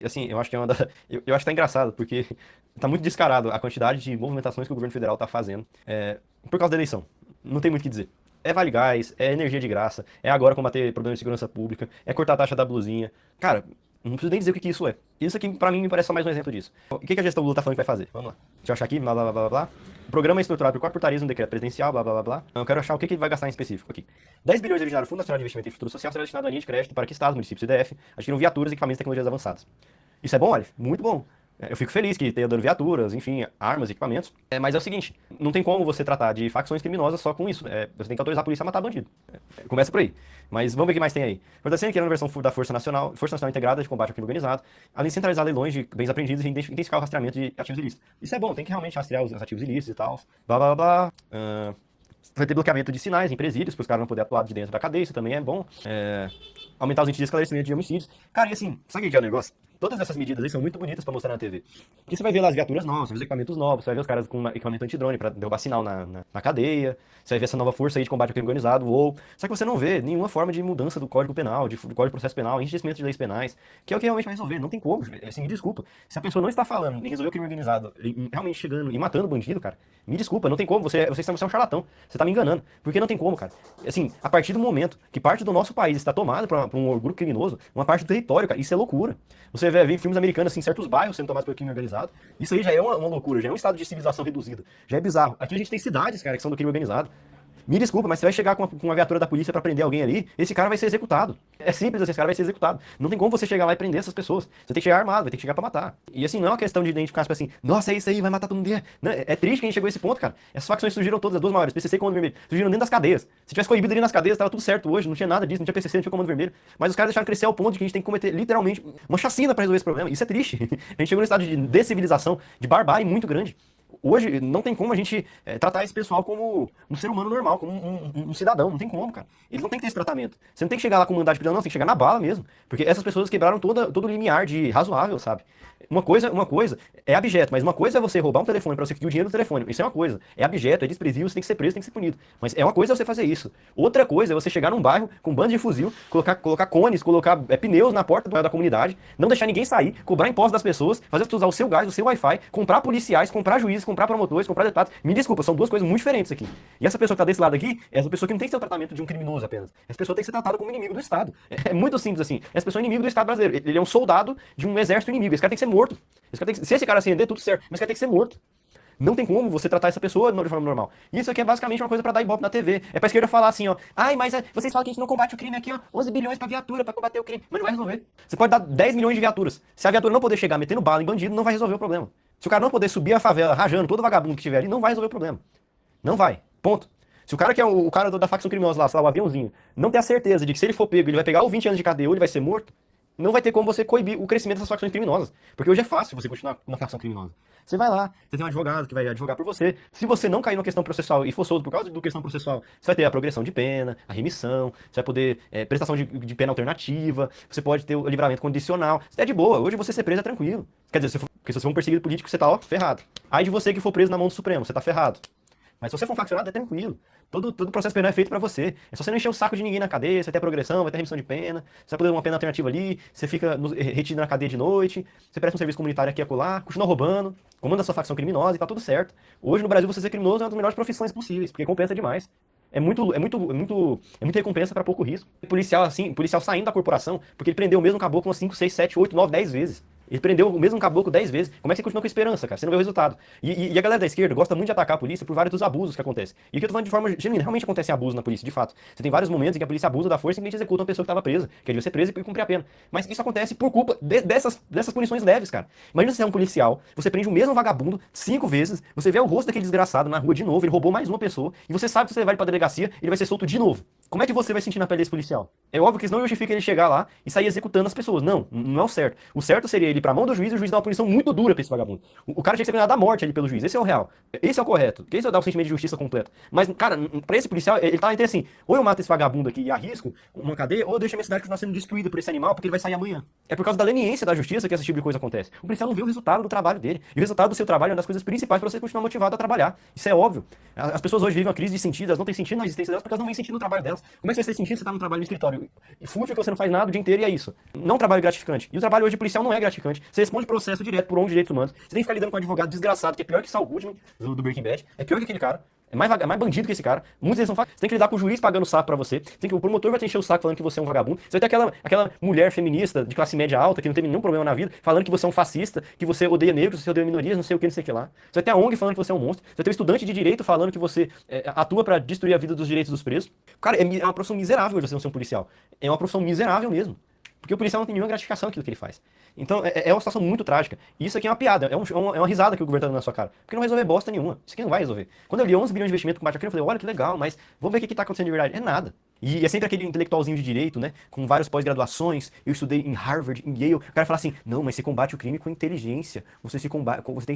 Assim, eu acho que é uma da... eu acho que tá engraçado, porque tá muito descarado a quantidade de movimentações que o governo federal tá fazendo por causa da eleição. Não tem muito o que dizer. É Vale Gás, é energia de graça, é agora combater problemas de segurança pública, é cortar a taxa da blusinha. Cara, não preciso nem dizer o que que isso é. Isso aqui, pra mim, me parece só mais um exemplo disso. O que que a gestão Lula tá falando que vai fazer? Vamos lá. Deixa eu achar aqui, blá blá blá blá blá. O programa é estruturado por 4 portarias no decreto presidencial, blá blá blá blá. Eu quero achar o que que ele vai gastar em específico aqui. 10 bilhões originário do Fundo Nacional de Investimento em Infraestrutura Social será destinado à linha de crédito para que estados, municípios e DF adquiram viaturas e equipamentos de tecnologias avançadas. Isso é bom, olha, muito bom. Eu fico feliz que tenha dando viaturas, enfim, armas, equipamentos. Mas é o seguinte, não tem como você tratar de facções criminosas só com isso. Você tem que autorizar a polícia a matar bandido. Começa por aí. Mas vamos ver o que mais tem aí. Fortalecendo que era uma versão da Força Nacional Integrada de Combate ao Crime Organizado, além de centralizar leilões de bens apreendidos e intensificar o rastreamento de ativos ilícitos. Isso é bom, tem que realmente rastrear os ativos ilícitos e tal. Blá blá blá. Vai ter bloqueamento de sinais em presídios, para os caras não poderem atuar de dentro da cadeia, isso também é bom. Aumentar os índices de esclarecimento de homicídios. Cara, e assim, sabe o que é o negócio? Todas essas medidas aí são muito bonitas pra mostrar na TV. Porque você vai ver lá as viaturas novas, você vai ver os equipamentos novos, você vai ver os caras com equipamento antidrone pra derrubar sinal na cadeia, você vai ver essa nova força aí de combate ao crime organizado, ou... Só que você não vê nenhuma forma de mudança do Código Penal, do Código de Processo Penal, enriquecimento de leis penais, que é o que realmente vai resolver. Não tem como, assim, me desculpa. Se a pessoa não está falando em resolver o crime organizado, realmente chegando e matando bandido, cara, me desculpa, não tem como, você é um charlatão, você tá me enganando. Porque não tem como, cara. Assim, a partir do momento que parte do nosso país está tomado por um grupo criminoso, uma parte do território, cara, isso é loucura. Você vê em filmes americanos, assim, certos bairros sendo tomados pelo crime organizado. Isso aí já é uma loucura, já é um estado de civilização reduzida. Já é bizarro. Aqui a gente tem cidades, cara, que são do crime organizado. Me desculpa, mas você vai chegar com uma viatura da polícia pra prender alguém ali, esse cara vai ser executado. É simples assim, esse cara vai ser executado. Não tem como você chegar lá e prender essas pessoas. Você tem que chegar armado, vai ter que chegar pra matar. E assim, não é uma questão de identificar, tipo assim, nossa, é isso aí, vai matar todo mundo. Não, é triste que a gente chegou a esse ponto, cara. Essas facções surgiram todas, as duas maiores, PCC e Comando Vermelho, surgiram dentro das cadeias. Se tivesse coibido ali nas cadeias, tava tudo certo hoje, não tinha nada disso, não tinha PCC, não tinha Comando Vermelho. Mas os caras deixaram crescer ao ponto de que a gente tem que cometer, literalmente, uma chacina pra resolver esse problema. Isso é triste. A gente chegou num estado de decivilização, de barbárie muito grande. Hoje não tem como a gente tratar esse pessoal como um ser humano normal, como um cidadão. Não tem como, cara. Eles não tem que ter esse tratamento. Você não tem que chegar lá com mandado de prisão, não. Você tem que chegar na bala mesmo. Porque essas pessoas quebraram todo o limiar de razoável, sabe? Uma coisa é abjeto, mas uma coisa é você roubar um telefone pra você conseguir o dinheiro do telefone. Isso é uma coisa. É abjeto, é desprezível, você tem que ser preso, tem que ser punido. Mas é uma coisa é você fazer isso. Outra coisa é você chegar num bairro com um bando de fuzil, colocar cones, colocar pneus na porta da comunidade, não deixar ninguém sair, cobrar impostos das pessoas, fazer as pessoas usar o seu gás, o seu Wi-Fi, comprar policiais, comprar juízes, comprar promotores, comprar deputados. Me desculpa, são duas coisas muito diferentes aqui. E essa pessoa que tá desse lado aqui é essa pessoa que não tem que ser o tratamento de um criminoso apenas. Essa pessoa tem que ser tratada como inimigo do Estado. É muito simples assim. Essa pessoa é inimigo do Estado brasileiro. Ele é um soldado de um exército inimigo. Esse cara tem que ser morto. Se esse cara se render, tudo certo. Mas esse cara tem que ser morto. Não tem como você tratar essa pessoa de forma normal. Isso aqui é basicamente uma coisa pra dar ibope na TV. É pra esquerda falar assim, ó. Ai, mas vocês falam que a gente não combate o crime aqui, ó. 11 bilhões pra viatura, pra combater o crime. Mas não vai resolver. Você pode dar 10 milhões de viaturas. Se a viatura não poder chegar metendo bala em bandido, não vai resolver o problema. Se o cara não poder subir a favela rajando todo vagabundo que tiver ali, não vai resolver o problema. Não vai. Ponto. Se o cara que é o cara da facção criminosa lá, sei lá, o aviãozinho, não ter a certeza de que se ele for pego, ele vai pegar ou 20 anos de cadeia ou ele vai ser morto, não vai ter como você coibir o crescimento dessas facções criminosas. Porque hoje é fácil você continuar uma facção criminosa. Você vai lá, você tem um advogado que vai advogar por você. Se você não cair na questão processual e for solto por causa da questão processual, você vai ter a progressão de pena, a remissão, você vai poder prestação de pena alternativa, você pode ter o livramento condicional. Isso é de boa. Hoje você ser preso é tranquilo. Quer dizer, porque se você for um perseguido político, você tá, ó, ferrado. Aí de você que for preso na mão do Supremo, você tá ferrado. Mas se você for um faccionado, é tranquilo. Todo processo penal é feito pra você. É só você não encher o saco de ninguém na cadeia, você vai ter a progressão, vai ter a remissão de pena, você vai poder uma pena alternativa ali, você fica retido na cadeia de noite, você presta um serviço comunitário aqui e acolá, continua roubando, comanda a sua facção criminosa e tá tudo certo. Hoje no Brasil você ser criminoso é uma das melhores profissões possíveis, porque compensa demais. É muita recompensa pra pouco risco. Policial assim, policial saindo da corporação, porque ele prendeu o mesmo caboclo umas 5, 6, 7, 8, 9, 10 vezes. Ele prendeu o mesmo caboclo 10 vezes. Como é que você continua com esperança, cara? Você não vê o resultado. E a galera da esquerda gosta muito de atacar a polícia por vários dos abusos que acontecem. E aqui eu tô falando de forma genuína. Realmente acontece abuso na polícia, de fato. Você tem vários momentos em que a polícia abusa da força e simplesmente executa uma pessoa que estava presa, que devia ser presa e cumprir a pena. Mas isso acontece por culpa dessas punições leves, cara. Imagina se você é um policial, você prende o mesmo vagabundo 5 vezes, você vê o rosto daquele desgraçado na rua de novo, ele roubou mais uma pessoa, e você sabe que se você levar ele pra delegacia, ele vai ser solto de novo. Como é que você vai sentir na pele desse policial? É óbvio que isso não justifica ele chegar lá e sair executando as pessoas. Não, não é o certo. O certo seria ele ir pra mão do juiz e o juiz dar uma punição muito dura pra esse vagabundo. O cara tinha que ser condenado à morte ali pelo juiz. Esse é o real. Esse é o correto. Esse é o dar o sentimento de justiça completo. Mas, cara, pra esse policial, ele tá entre assim, ou eu mato esse vagabundo aqui e arrisco uma cadeia, ou eu deixo a minha cidade continuar sendo destruída por esse animal porque ele vai sair amanhã. É por causa da leniência da justiça que esse tipo de coisa acontece. O policial não vê o resultado do trabalho dele. E o resultado do seu trabalho é uma das coisas principais pra você continuar motivado a trabalhar. Isso é óbvio. As pessoas hoje vivem uma crise de sentido, elas não têm sentido na existência delas porque elas não veem sentido no trabalho delas. delas. Como é que você está se sentindo? Você tá num trabalho no escritório e fútil que você não faz nada o dia inteiro e é isso. Não é um trabalho gratificante. E o trabalho hoje de policial não é gratificante. Você responde processo direto por onde direitos humanos. Você tem que ficar lidando com um advogado desgraçado, que é pior que Saul Goodman, do Breaking Bad. É pior que aquele cara. É mais bandido que esse cara. Muitos deles são fáceis. Você tem que lidar com o juiz pagando saco pra você. O promotor vai te encher o saco falando que você é um vagabundo. Você vai ter aquela mulher feminista de classe média alta que não teve nenhum problema na vida, falando que você é um fascista, que você odeia negros, que você odeia minorias, não sei o que, não sei o que lá. Você vai ter a ONG falando que você é um monstro. Você vai ter o estudante de direito falando que você atua pra destruir a vida dos direitos dos presos. Cara, é uma profissão miserável você não ser um policial. É uma profissão miserável mesmo. Porque o policial não tem nenhuma gratificação naquilo que ele faz. Então é uma situação muito trágica. E isso aqui é uma piada, é uma risada que o governo tá dando na sua cara. Porque não vai resolver bosta nenhuma. Isso aqui não vai resolver. Quando eu li 11 bilhões de investimento com combate ao crime, eu falei, olha que legal, mas vamos ver o que tá acontecendo de verdade. É nada. E é sempre aquele intelectualzinho de direito, né? Com várias pós-graduações. Eu estudei em Harvard, em Yale. O cara fala assim: não, mas você combate o crime com inteligência. Você tem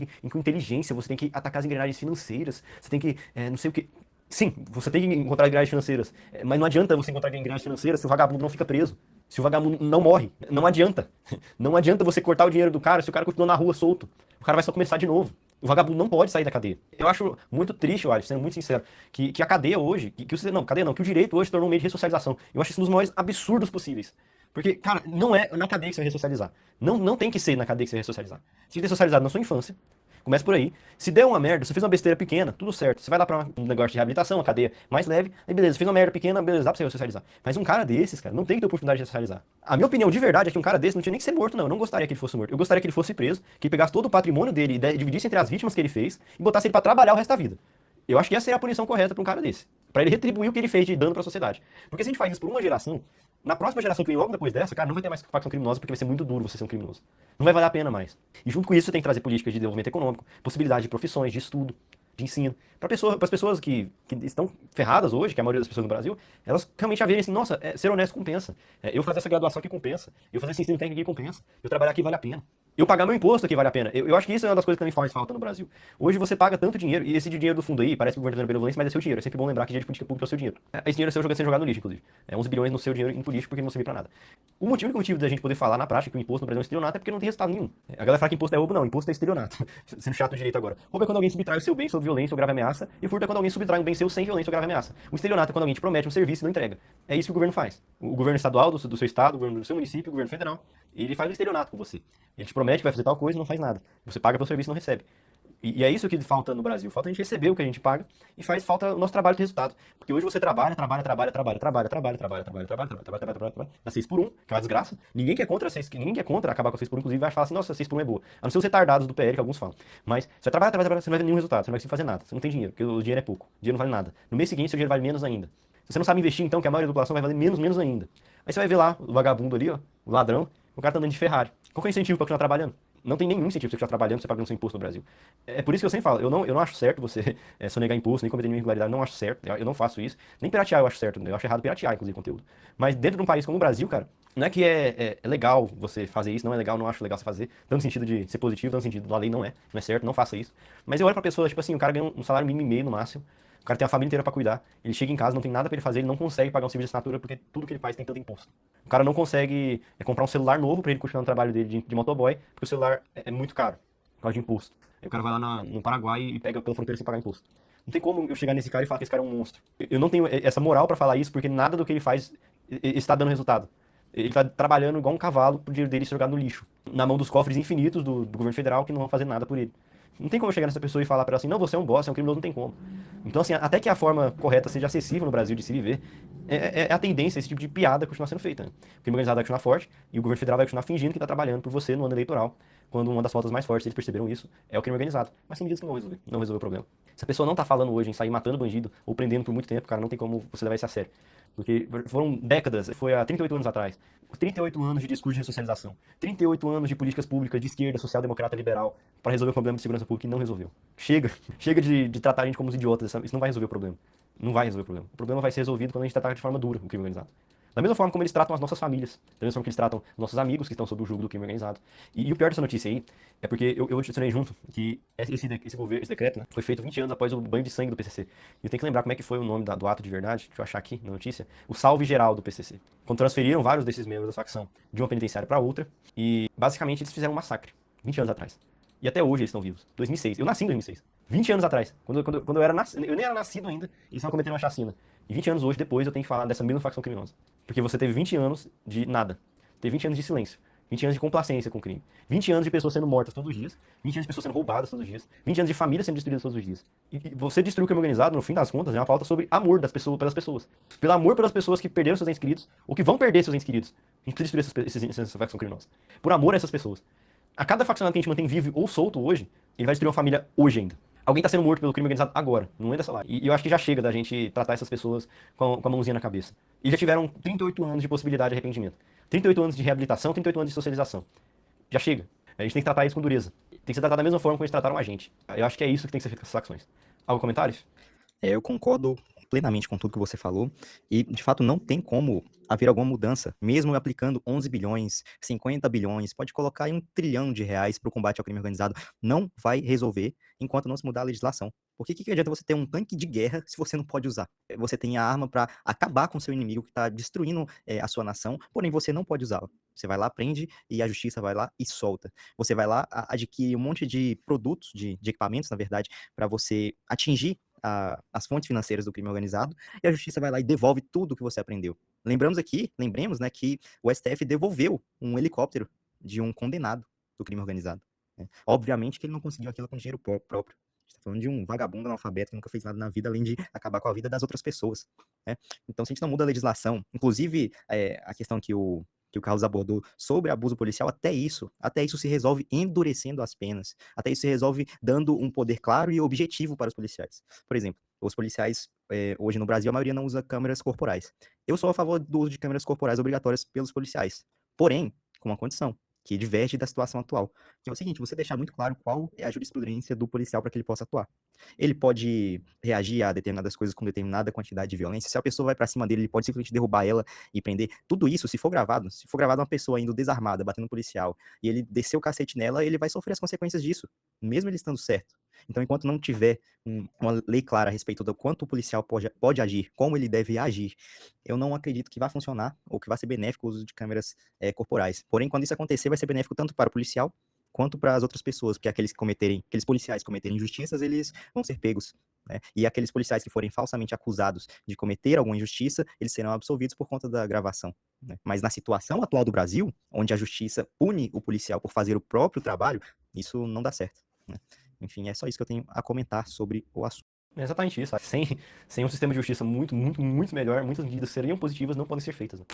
que, com inteligência, você tem que atacar as engrenagens financeiras. Você tem que, não sei o que. Sim, você tem que encontrar engrenagens financeiras. Mas não adianta você encontrar engrenagens financeiras se o vagabundo não fica preso. Se o vagabundo não morre. Não adianta. Não adianta você cortar o dinheiro do cara se o cara continua na rua solto. O cara vai só começar de novo. O vagabundo não pode sair da cadeia. Eu acho muito triste, eu acho, sendo muito sincero, que a cadeia hoje, que o direito hoje se tornou um meio de ressocialização. Eu acho isso um dos maiores absurdos possíveis. Porque, cara, não é na cadeia que você vai ressocializar. Não tem que ser na cadeia que você vai ressocializar. Você tem que ter socializado na sua infância. Começa por aí. Se der uma merda, você fez uma besteira pequena, tudo certo. Você vai lá pra um negócio de reabilitação, uma cadeia mais leve, aí beleza, fez uma merda pequena, beleza, dá pra você ressocializar. Mas um cara desses, cara, não tem que ter oportunidade de ressocializar. A minha opinião de verdade é que um cara desse não tinha nem que ser morto, não. Eu não gostaria que ele fosse morto. Eu gostaria que ele fosse preso, que ele pegasse todo o patrimônio dele e dividisse entre as vítimas que ele fez e botasse ele pra trabalhar o resto da vida. Eu acho que essa seria a punição correta pra um cara desse. Pra ele retribuir o que ele fez de dano pra sociedade. Porque se a gente faz isso por uma geração, na próxima geração que vem logo depois dessa, cara, não vai ter mais facção criminosa porque vai ser muito duro você ser um criminoso. Não vai valer a pena mais. E junto com isso você tem que trazer políticas de desenvolvimento econômico, possibilidade de profissões, de estudo, de ensino. Para as pessoas que estão ferradas hoje, que é a maioria das pessoas no Brasil, elas realmente já verem assim, nossa, ser honesto compensa. Eu fazer essa graduação aqui compensa. Eu fazer esse ensino técnico aqui compensa. Eu trabalhar aqui vale a pena. Eu pagar meu imposto aqui vale a pena. Eu acho que isso é uma das coisas que também faz falta no Brasil. Hoje você paga tanto dinheiro, e esse dinheiro do fundo aí, parece que o governo tá dando benevolência, mas é seu dinheiro. É sempre bom lembrar que dinheiro de política pública é o seu dinheiro. Esse dinheiro é seu sendo jogado no lixo, inclusive. 11 bilhões no seu dinheiro em político porque não serve pra nada. O motivo da gente poder falar na prática que o imposto no Brasil é um estelionato é porque não tem resultado nenhum. A galera fala que imposto é roubo, não. Imposto é estelionato. Sendo chato do direito agora. Roubo é quando alguém subtrai o seu bem sob violência ou grave ameaça, e furto é quando alguém subtrai um bem seu sem violência ou grave ameaça. O estelionato é quando alguém te promete um serviço e não entrega. É isso que o governo faz. O governo estadual do seu estado, o governo do seu município, o governo federal, ele faz um estelionato com você. Ele te promete que vai fazer tal coisa e não faz nada. Você paga pelo serviço e não recebe. E é isso que falta no Brasil. Falta a gente receber o que a gente paga e faz falta o nosso trabalho ter resultado. Porque hoje você trabalha, na 6 por 1, que é uma desgraça. Ninguém quer contra acabar com a 6 por 1, inclusive vai falar assim, nossa, 6 por 1 é boa. A não ser os retardados do PL, que alguns falam. Mas você trabalha, você não vai ter nenhum resultado, você não vai conseguir fazer nada. Você não tem dinheiro, porque o dinheiro é pouco. O dinheiro não vale nada. No mês seguinte, seu dinheiro vale menos ainda. Se você não sabe investir, então, que a maioria da população vai valer menos ainda. Aí você vai ver lá, o vagabundo ali, ó, o ladrão, o cara tá andando de Ferrari. Qual que é o incentivo pra continuar trabalhando? Não tem nenhum incentivo pra você continuar trabalhando, você pagando seu imposto no Brasil. É por isso que eu sempre falo, eu não acho certo você sonegar imposto, nem cometer nenhuma irregularidade, não acho certo, eu não faço isso. Nem piratear eu acho certo, eu acho errado piratear, inclusive, conteúdo. Mas dentro de um país como o Brasil, cara, não é que é legal você fazer isso, não é legal, não acho legal você fazer, tanto no sentido de ser positivo, tanto no sentido da lei não é certo, não faça isso. Mas eu olho pra pessoa, tipo assim, o cara ganha um salário mínimo e meio no máximo, o cara tem a família inteira pra cuidar, ele chega em casa, não tem nada pra ele fazer, ele não consegue pagar um serviço de assinatura porque tudo que ele faz tem tanto imposto. O cara não consegue comprar um celular novo pra ele continuar no trabalho dele de motoboy, porque o celular é muito caro, por causa de imposto. Aí o cara vai lá no Paraguai e pega pela fronteira sem pagar imposto. Não tem como eu chegar nesse cara e falar que esse cara é um monstro. Eu não tenho essa moral pra falar isso, porque nada do que ele faz está dando resultado. Ele tá trabalhando igual um cavalo pro dinheiro dele ser jogado no lixo, na mão dos cofres infinitos do governo federal que não vão fazer nada por ele. Não tem como eu chegar nessa pessoa e falar pra ela assim, não, você é um boss, é um criminoso, não tem como. Então, assim, até que a forma correta seja acessível no Brasil de se viver, é a tendência, esse tipo de piada continuar sendo feita. Né? O crime organizado vai continuar forte e o governo federal vai continuar fingindo que tá trabalhando por você no ano eleitoral, quando uma das pautas mais fortes, eles perceberam isso, é o crime organizado. Mas são medidas que não vão resolver, não resolver o problema. Se a pessoa não tá falando hoje em sair matando bandido ou prendendo por muito tempo, cara, não tem como você levar isso a sério. Porque foram décadas, foi há 38 anos atrás. 38 anos de discurso de ressocialização. 38 anos de políticas públicas de esquerda, social-democrata, liberal, para resolver o problema de segurança pública e não resolveu. Chega de tratar a gente como os idiotas, isso não vai resolver o problema. Não vai resolver o problema. O problema vai ser resolvido quando a gente tratar de forma dura o crime organizado. Da mesma forma como eles tratam as nossas famílias, da mesma forma que eles tratam nossos amigos que estão sob o jugo do crime organizado. E o pior dessa notícia aí é porque eu adicionei junto que esse decreto, né, foi feito 20 anos após o banho de sangue do PCC. E eu tenho que lembrar como é que foi o nome do ato de verdade, deixa eu achar aqui na notícia, o salve geral do PCC. Quando transferiram vários desses membros da facção de uma penitenciária para outra, e basicamente eles fizeram um massacre, 20 anos atrás. E até hoje eles estão vivos. 2006. Eu nasci em 2006. 20 anos atrás, quando eu era eu nem era nascido ainda, eles estavam cometendo uma chacina. E 20 anos hoje depois eu tenho que falar dessa mesma facção criminosa. Porque você teve 20 anos de nada. Teve 20 anos de silêncio. 20 anos de complacência com o crime. 20 anos de pessoas sendo mortas todos os dias. 20 anos de pessoas sendo roubadas todos os dias. 20 anos de famílias sendo destruídas todos os dias. E você destruir o crime organizado, no fim das contas, é uma pauta sobre amor das pessoas pelas pessoas. Pelo amor pelas pessoas que perderam seus entes queridos ou que vão perder seus entes queridos. A gente precisa destruir essa facção criminosa. Por amor a essas pessoas. A cada faccionado que a gente mantém vivo ou solto hoje, ele vai destruir uma família hoje ainda. Alguém tá sendo morto pelo crime organizado agora, não é dessa lá. E eu acho que já chega da gente tratar essas pessoas com a mãozinha na cabeça. E já tiveram 38 anos de possibilidade de arrependimento. 38 anos de reabilitação, 38 anos de socialização. Já chega. A gente tem que tratar isso com dureza. Tem que ser tratado da mesma forma como eles trataram a gente. Eu acho que é isso que tem que ser feito com essas facções. Algum comentários? Eu concordo plenamente com tudo que você falou e, de fato, não tem como haver alguma mudança, mesmo aplicando 11 bilhões, 50 bilhões, pode colocar aí 1 trilhão de reais para o combate ao crime organizado, não vai resolver enquanto não se mudar a legislação. Porque que adianta você ter um tanque de guerra se você não pode usar? Você tem a arma para acabar com seu inimigo que está destruindo a sua nação, porém você não pode usá-la. Você vai lá, prende, e a justiça vai lá e solta. Você vai lá, adquire um monte de produtos, de equipamentos, na verdade, para você atingir as fontes financeiras do crime organizado, e a justiça vai lá e devolve tudo que você aprendeu. Lembremos, né, que o STF devolveu um helicóptero de um condenado do crime organizado. Né? Obviamente que ele não conseguiu aquilo com dinheiro próprio. A gente está falando de um vagabundo analfabeto que nunca fez nada na vida, além de acabar com a vida das outras pessoas. Né? Então, se a gente não muda a legislação, inclusive a questão que o Carlos abordou sobre abuso policial, até isso se resolve endurecendo as penas, até isso se resolve dando um poder claro e objetivo para os policiais. Por exemplo, os policiais, hoje no Brasil, a maioria não usa câmeras corporais. Eu sou a favor do uso de câmeras corporais obrigatórias pelos policiais, porém, com uma condição, que diverge da situação atual, que é o seguinte, você deixar muito claro qual é a jurisprudência do policial para que ele possa atuar. Ele pode reagir a determinadas coisas com determinada quantidade de violência, se a pessoa vai para cima dele, ele pode simplesmente derrubar ela e prender. Tudo isso, se for gravado uma pessoa indo desarmada, batendo no policial, e ele descer o cacete nela, ele vai sofrer as consequências disso, mesmo ele estando certo. Então, enquanto não tiver uma lei clara a respeito do quanto o policial pode agir, como ele deve agir, eu não acredito que vai funcionar ou que vai ser benéfico o uso de câmeras corporais. Porém, quando isso acontecer, vai ser benéfico tanto para o policial quanto para as outras pessoas, porque aqueles policiais cometerem injustiças, eles vão ser pegos. Né? E aqueles policiais que forem falsamente acusados de cometer alguma injustiça, eles serão absolvidos por conta da gravação. Né? Mas na situação atual do Brasil, onde a justiça pune o policial por fazer o próprio trabalho, isso não dá certo. Né? Enfim, é só isso que eu tenho a comentar sobre o assunto. É exatamente isso. Sem um sistema de justiça muito, muito, muito melhor, muitas medidas seriam positivas, não podem ser feitas. Né?